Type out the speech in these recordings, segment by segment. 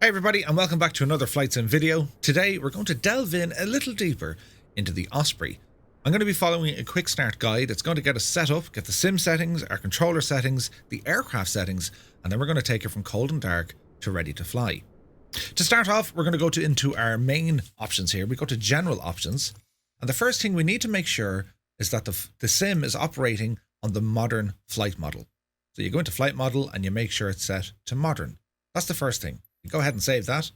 Hey everybody, and welcome back to another Flight Sim video. Today we're going to delve in a little deeper into the Osprey. I'm going to be following a quick start guide. It's going to get us set up, get the sim settings, our controller settings, the aircraft settings, and then we're going to take it from cold and dark to ready to fly. To start off, we're going to go into our main options here. We go to general options, and the first thing we need to make sure is that the sim is operating on the modern flight model. So you go into flight model and you make sure it's set to modern. That's the first thing. Go ahead and save that.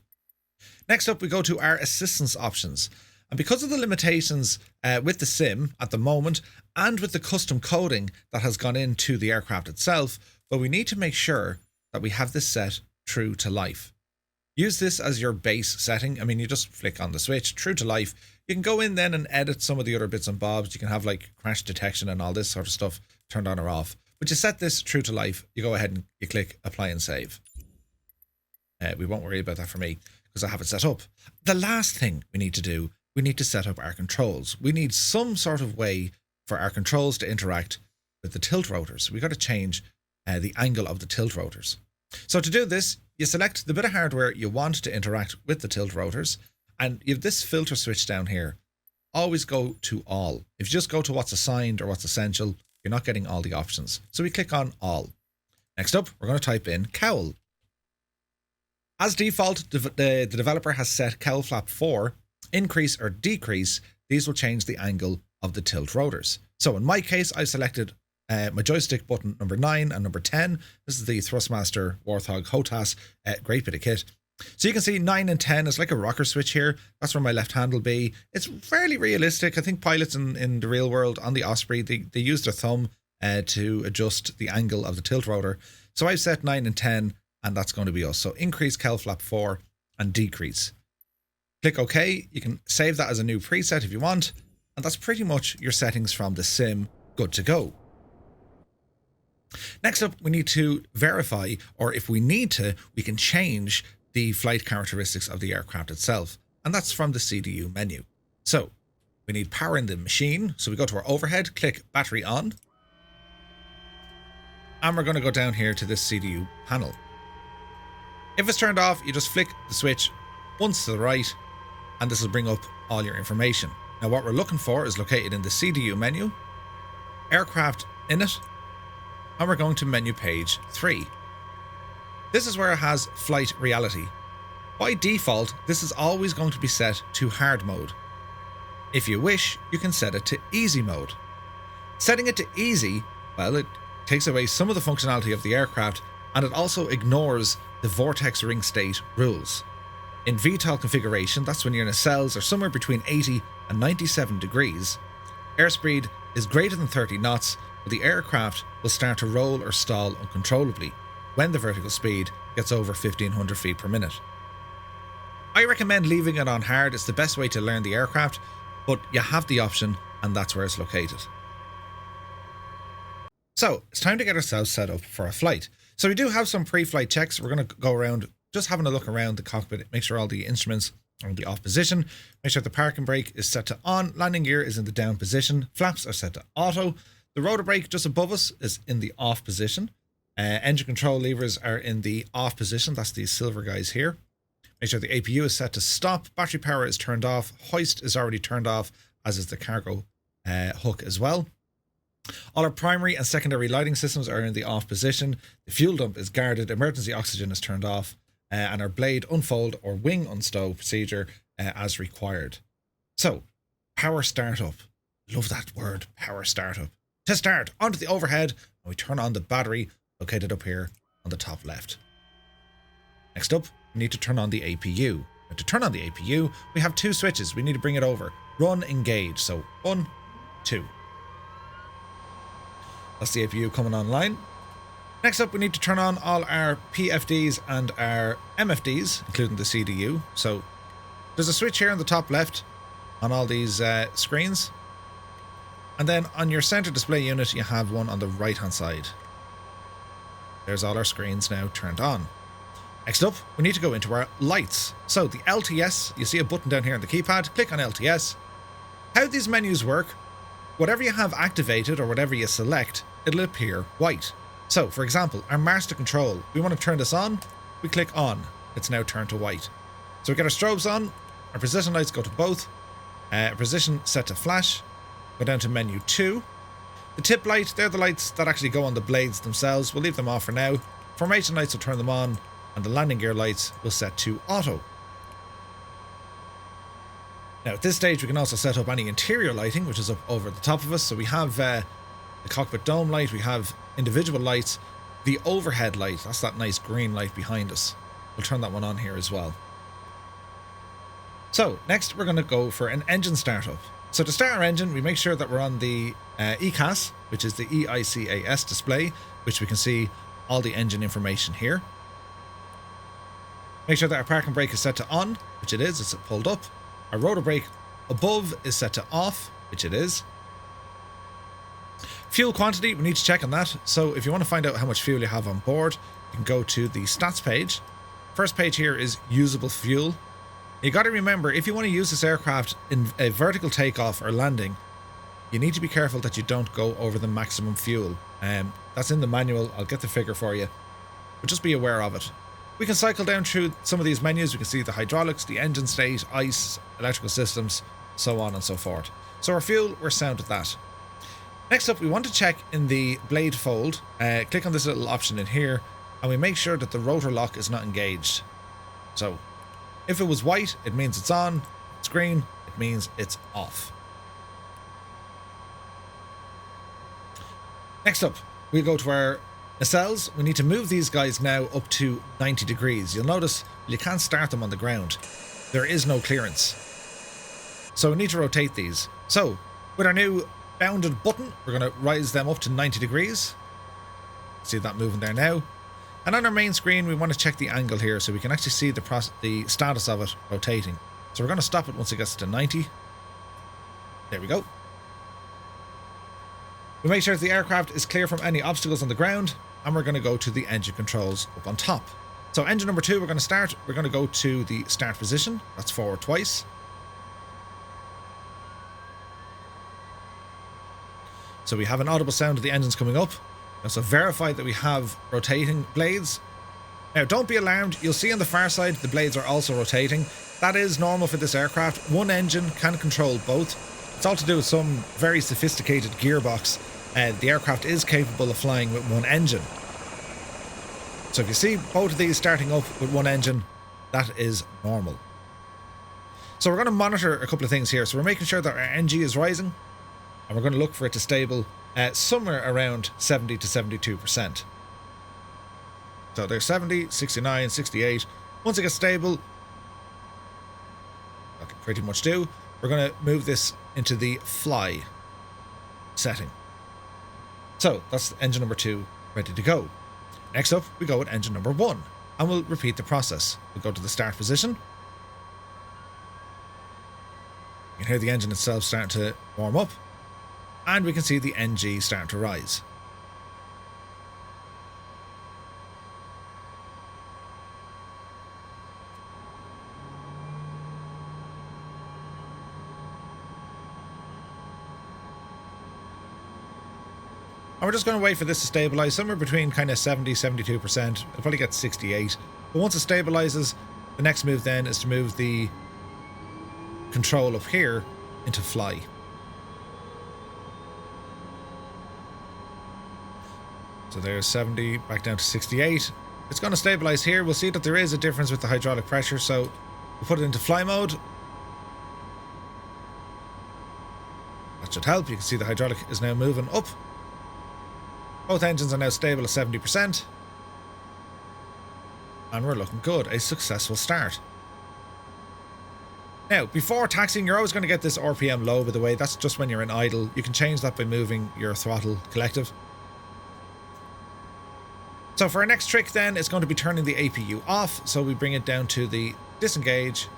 Next up, we go to our assistance options. And because of the limitations with the sim at the moment and with the custom coding that has gone into the aircraft itself, but we need to make sure that we have this set true to life. Use this as your base setting. I mean, you just flick on the switch, true to life. You can go in then and edit some of the other bits and bobs. You can have like crash detection and all this sort of stuff turned on or off. But you set this true to life, you go ahead and you click apply and save. We won't worry about that for me because I have it set up. The last thing we need to do, we need to set up our controls. We need some sort of way for our controls to interact with the tilt rotors. We've got to change the angle of the tilt rotors. So to do this, you select the bit of hardware you want to interact with the tilt rotors, and you have this filter switch down here. Always go to all. If you just go to what's assigned or what's essential, you're not getting all the options. So we click on all. Next up, we're going to type in cowl. As default, the developer has set cowl flap 4, increase or decrease. These will change the angle of the tilt rotors. So in my case, I've selected my joystick button number 9 and number 10. This is the Thrustmaster Warthog HOTAS, great bit of kit. So you can see 9 and 10 is like a rocker switch here. That's where my left hand will be. It's fairly realistic. I think pilots in the real world on the Osprey, they use their thumb to adjust the angle of the tilt rotor. So I've set 9 and 10. And that's going to be us. So increase cowl flap 4 and decrease. Click OK. You can save that as a new preset if you want. And that's pretty much your settings from the sim. Good to go. Next up, we need to verify, or if we need to, we can change the flight characteristics of the aircraft itself. And that's from the CDU menu. So we need power in the machine. So we go to our overhead, click battery on. And we're going to go down here to this CDU panel. If it's turned off, you just flick the switch once to the right, and this will bring up all your information. Now what we're looking for is located in the CDU menu, aircraft in it, and we're going to menu page 3. This is where it has flight reality. By default, this is always going to be set to hard mode. If you wish, you can set it to easy mode. Setting it to easy, well, it takes away some of the functionality of the aircraft, and it also ignores the vortex ring state rules. In VTOL configuration, that's when you're in a cells or somewhere between 80 and 97 degrees. Airspeed is greater than 30 knots, but the aircraft will start to roll or stall uncontrollably when the vertical speed gets over 1500 feet per minute. I recommend leaving it on hard. It's the best way to learn the aircraft, but you have the option and that's where it's located. So it's time to get ourselves set up for a flight. So we do have some pre-flight checks. We're going to go around, just having a look around the cockpit, make sure all the instruments are in the off position, make sure the parking brake is set to on, landing gear is in the down position, flaps are set to auto, the rotor brake just above us is in the off position, engine control levers are in the off position, that's these silver guys here. Make sure the APU is set to stop, battery power is turned off, hoist is already turned off, as is the cargo hook as well. All our primary and secondary lighting systems are in the off position. The fuel dump is guarded. Emergency oxygen is turned off. And our blade unfold or wing unstow procedure as required. So, power startup. Love that word, power startup. To start, onto the overhead, and we turn on the battery located up here on the top left. Next up, we need to turn on the APU. And to turn on the APU, we have 2 switches. We need to bring it over. Run, engage. So, 1, 2. That's the APU coming online. Next up, we need to turn on all our PFDs and our MFDs, including the CDU. So there's a switch here on the top left on all these screens. And then on your center display unit, you have one on the right-hand side. There's all our screens now turned on. Next up, we need to go into our lights. So the LTS, you see a button down here on the keypad, click on LTS. How these menus work, whatever you have activated or whatever you select, it'll appear white. So, for example, our master control, we want to turn this on, we click on. it's now turned to white. So we get our strobes on, our position lights go to both, position set to flash, go down to menu 2. The tip light, they're the lights that actually go on the blades themselves. We'll leave them off for now. Formation lights will turn them on, and the landing gear lights will set to auto. Now at this stage we can also set up any interior lighting, which is up over the top of us. So we have the cockpit dome light, we have individual lights, the overhead light, that's that nice green light behind us. We'll turn that one on here as well. So next we're going to go for an engine startup. So to start our engine, we make sure that we're on the EICAS, which is the EICAS display, which we can see all the engine information here. Make sure that our parking brake is set to on, which it is, it's pulled up. Our rotor brake above is set to off, which it is. Fuel quantity, we need to check on that. So if you want to find out how much fuel you have on board, you can go to the stats page. First page here is usable fuel. You got to remember, if you want to use this aircraft in a vertical takeoff or landing, you need to be careful that you don't go over the maximum fuel. That's in the manual, I'll get the figure for you, but just be aware of it. We can cycle down through some of these menus. We can see the hydraulics, the engine state, ICE, electrical systems, so on and so forth. So our fuel, we're sound at that. Next up, we want to check in the blade fold. Click on this little option in here, and we make sure that the rotor lock is not engaged. So if it was white, it means it's on. If it's green, it means it's off. Next up, we'll go to our nacelles. We need to move these guys now up to 90 degrees. You'll notice you can't start them on the ground. There is no clearance. So we need to rotate these. So with our new bounded button, we're going to rise them up to 90 degrees. See that moving there now. And on our main screen, we want to check the angle here so we can actually see the status of it rotating. So we're going to stop it once it gets to 90. There we go. We make sure that the aircraft is clear from any obstacles on the ground, and we're going to go to the engine controls up on top. So engine number 2, we're going to start. We're going to go to the start position. That's forward twice. So we have an audible sound of the engines coming up. So verify that we have rotating blades. Now don't be alarmed, you'll see on the far side the blades are also rotating. That is normal for this aircraft. One engine can control both. It's all to do with some very sophisticated gearbox. The aircraft is capable of flying with one engine. So if you see both of these starting up with one engine, that is normal. So we're going to monitor a couple of things here. So we're making sure that our NG is rising, and we're going to look for it to stable somewhere around 70 to 72%. So there's 70, 69, 68. Once it gets stable, that can pretty much do. We're going to move this into the fly setting. So that's engine number 2 ready to go. Next up, we go with engine number 1, and we'll repeat the process. We'll go to the start position. You can hear the engine itself starting to warm up, and we can see the NG starting to rise. And we're just going to wait for this to stabilize somewhere between kind of 70, 72%. It'll probably get 68. But once it stabilizes, the next move then is to move the control up here into fly. So there's 70, back down to 68. It's going to stabilize here. We'll see that there is a difference with the hydraulic pressure, so we'll put it into fly mode. That should help. You can see the hydraulic is now moving up. Both engines are now stable at 70%. And we're looking good. A successful start. Now, before taxiing, you're always going to get this RPM low, by the way. That's just when you're in idle. You can change that by moving your throttle collective. So for our next trick then, it's going to be turning the APU off. So we bring it down to the disengage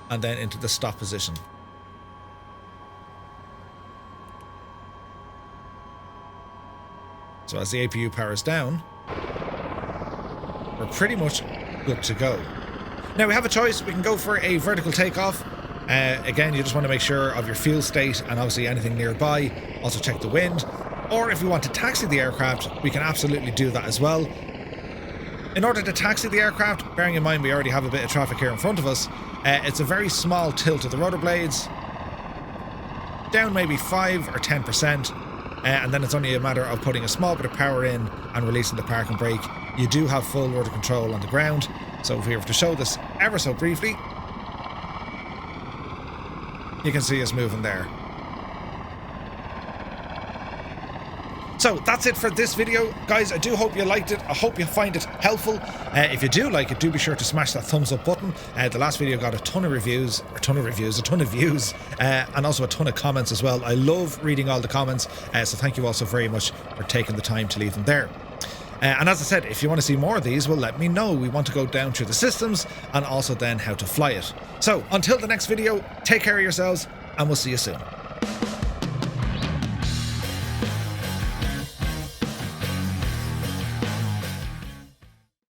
and then into the stop position. So as the APU powers down, we're pretty much good to go. Now we have a choice. We can go for a vertical takeoff. Again, you just want to make sure of your fuel state and obviously anything nearby. Also check the wind. Or if we want to taxi the aircraft, we can absolutely do that as well. In order to taxi the aircraft, bearing in mind we already have a bit of traffic here in front of us, it's a very small tilt of the rotor blades, down maybe 5 or 10%, and then it's only a matter of putting a small bit of power in and releasing the parking brake. You do have full rudder control on the ground, so if we were to show this ever so briefly, you can see us moving there. So that's it for this video, guys. I do hope you liked it. I hope you find it helpful. If you do like it, do be sure to smash that thumbs up button. The last video got a ton of views, and also a ton of comments as well. I love reading all the comments, so thank you all so very much for taking the time to leave them there. And as I said, if you want to see more of these, well, let me know. We want to go down through the systems and also then how to fly it. So until the next video, take care of yourselves, and we'll see you soon.